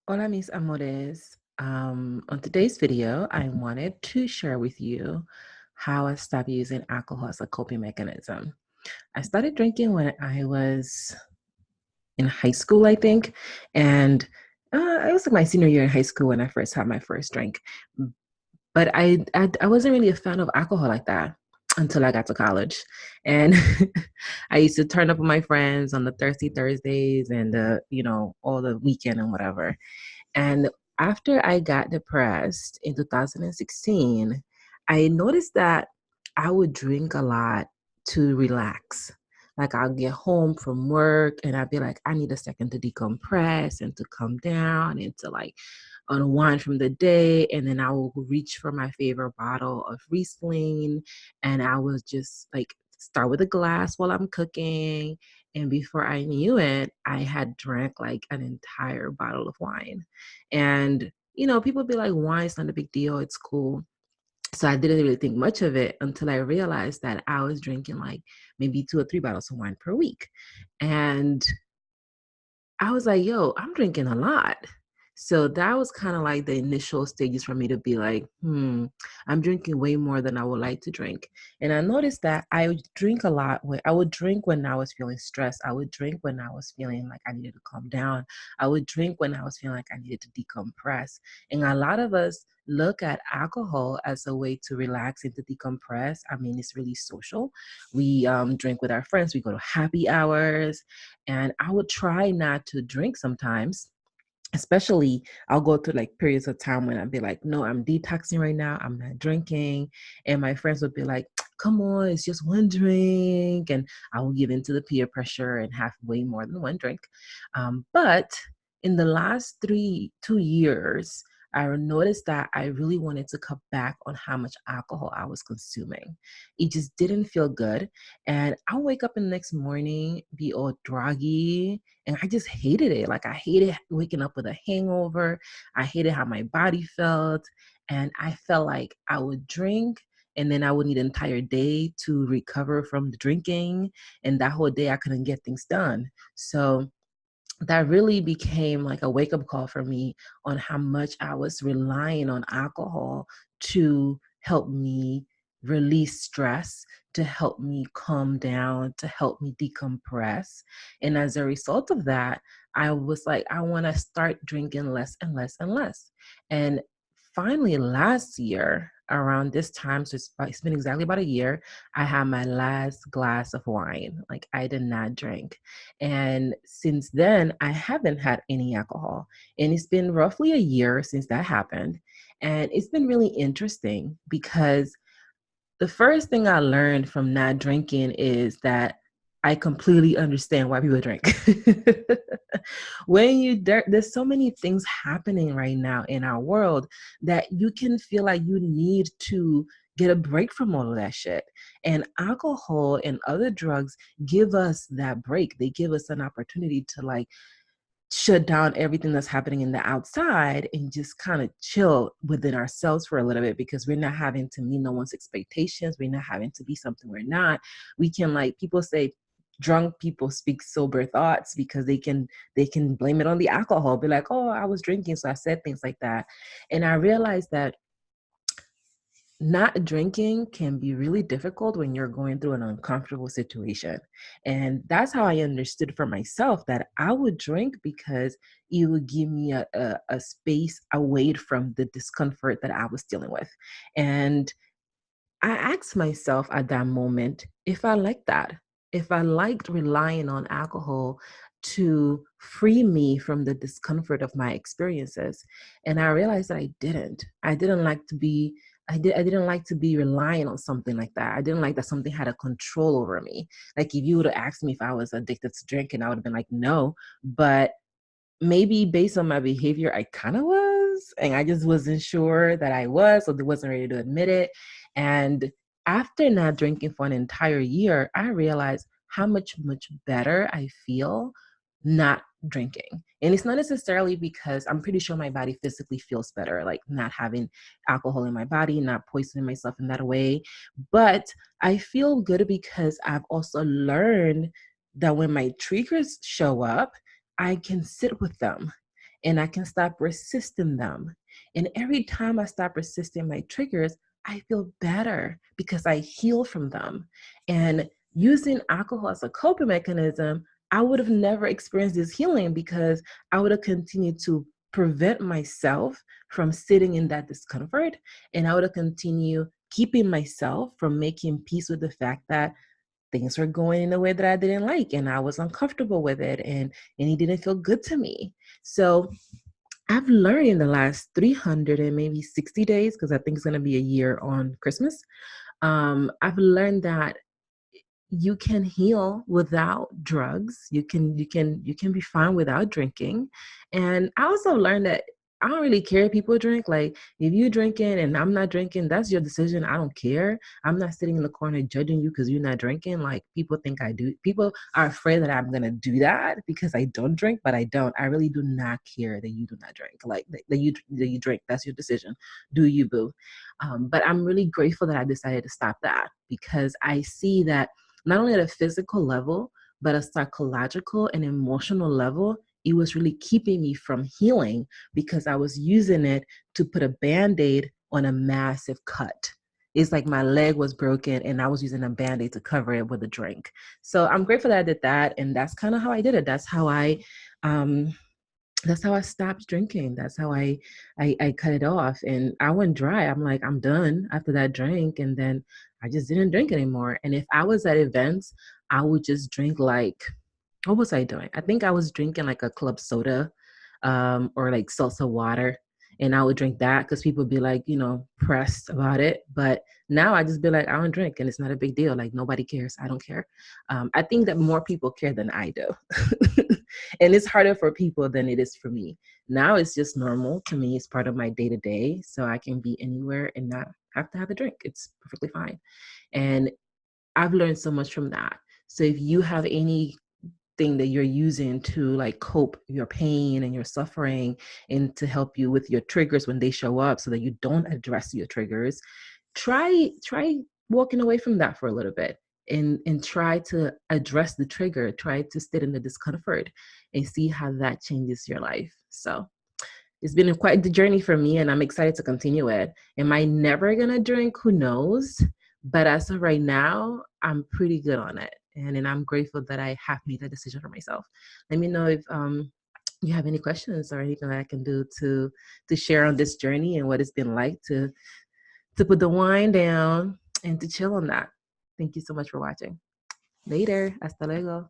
Hola, mis amores. On today's video, I wanted to share with you how I stopped using alcohol as a coping mechanism. I started drinking when I was in high school, I think, and it was like my senior year in high school when I first had my first drink. But I wasn't really a fan of alcohol like that until I got to college, and I used to turn up with my friends on the thirsty Thursdays and all the weekend and whatever. And after I got depressed in 2016, I noticed that I would drink a lot to relax. Like I'll get home from work and I'd be like, I need a second to decompress and to come down and to like unwind from the day. And then I will reach for my favorite bottle of Riesling and I was just like start with a glass while I'm cooking. And before I knew it, I had drank like an entire bottle of wine. And, people be like, wine's not a big deal. It's cool. So I didn't really think much of it until I realized that I was drinking like maybe 2 or 3 bottles of wine per week. And I was like, yo, I'm drinking a lot. So that was kind of like the initial stages for me to be like, I'm drinking way more than I would like to drink. And I noticed that I would drink a lot when I would drink when I was feeling stressed. I would drink when I was feeling like I needed to calm down. I would drink when I was feeling like I needed to decompress. And a lot of us look at alcohol as a way to relax and to decompress. I mean, it's really social. We drink with our friends, we go to happy hours, and I would try not to drink sometimes. Especially, I'll go through like periods of time when I'd be like, no, I'm detoxing right now. I'm not drinking. And my friends would be like, come on, it's just one drink. And I will give into the peer pressure and have way more than one drink. But in the last 2 years, I noticed that I really wanted to cut back on how much alcohol I was consuming. It just didn't feel good. And I'll wake up in the next morning, be all groggy, and I just hated it. Like I hated waking up with a hangover. I hated how my body felt. And I felt like I would drink and then I would need an entire day to recover from the drinking. And that whole day I couldn't get things done. So that really became like a wake up call for me on how much I was relying on alcohol to help me release stress, to help me calm down, to help me decompress. And as a result of that, I was like, I want to start drinking less and less and less. And finally, last year, around this time, so it's been exactly about a year, I had my last glass of wine. Like I did not drink. And since then, I haven't had any alcohol. And it's been roughly a year since that happened. And it's been really interesting because the first thing I learned from not drinking is that I completely understand why people drink. There's so many things happening right now in our world that you can feel like you need to get a break from all of that shit. And alcohol and other drugs give us that break. They give us an opportunity to like shut down everything that's happening in the outside and just kind of chill within ourselves for a little bit because we're not having to meet no one's expectations. We're not having to be something we're not. We can, like people say, drunk people speak sober thoughts because they can blame it on the alcohol, be like, oh, I was drinking so I said things like that. And I realized that not drinking can be really difficult when you're going through an uncomfortable situation. And that's how I understood for myself that I would drink because it would give me a space away from the discomfort that I was dealing with. And I asked myself at that moment if I liked that, if I liked relying on alcohol to free me from the discomfort of my experiences. And I realized that I didn't. I didn't like to be relying on something like that. I didn't like that something had a control over me. Like if you would have asked me if I was addicted to drinking, I would have been like, no. But maybe based on my behavior, I kind of was, and I just wasn't sure that I was, or wasn't ready to admit it. And after not drinking for an entire year, I realized how much better I feel not drinking. And it's not necessarily because I'm pretty sure my body physically feels better, like not having alcohol in my body, not poisoning myself in that way. But I feel good because I've also learned that when my triggers show up, I can sit with them and I can stop resisting them. And every time I stop resisting my triggers, I feel better because I heal from them. And using alcohol as a coping mechanism, I would have never experienced this healing because I would have continued to prevent myself from sitting in that discomfort. And I would have continued keeping myself from making peace with the fact that things were going in a way that I didn't like and I was uncomfortable with it and it didn't feel good to me. So I've learned in the last 300 and maybe 60 days, because I think it's going to be a year on Christmas. I've learned that you can heal without drugs. You can be fine without drinking. And I also learned that I don't really care if people drink. Like, if you drinking and I'm not drinking, that's your decision. I don't care. I'm not sitting in the corner judging you because you're not drinking. Like, people think I do. People are afraid that I'm gonna do that because I don't drink, but I don't. I really do not care that you do not drink. Like, that you drink. That's your decision. Do you, boo? But I'm really grateful that I decided to stop that, because I see that not only at a physical level, but a psychological and emotional level, it was really keeping me from healing because I was using it to put a band-aid on a massive cut. It's like my leg was broken and I was using a band-aid to cover it with a drink. So I'm grateful that I did that. And that's kind of how I did it. Um, that's how I stopped drinking. That's how I cut it off. And I went dry. I'm like, I'm done after that drink. And then I just didn't drink anymore. And if I was at events, I would just drink like, what was I doing? I think I was drinking like a club soda, or like salsa water. And I would drink that because people would be like, pressed about it. But now I just be like, I don't drink and it's not a big deal. Like, nobody cares. I don't care. I think that more people care than I do. And it's harder for people than it is for me. Now it's just normal to me. It's part of my day to day. So I can be anywhere and not have to have a drink. It's perfectly fine. And I've learned so much from that. So if you have anything that you're using to like cope your pain and your suffering and to help you with your triggers when they show up so that you don't address your triggers, try walking away from that for a little bit and try to address the trigger, try to sit in the discomfort and see how that changes your life. So it's been quite the journey for me, and I'm excited to continue it. Am I never gonna drink? Who knows? But as of right now, I'm pretty good on it, and I'm grateful that I have made that decision for myself. Let me know if you have any questions or anything that I can do to share on this journey and what it's been like to put the wine down and to chill on that. Thank you so much for watching. Later. Hasta luego.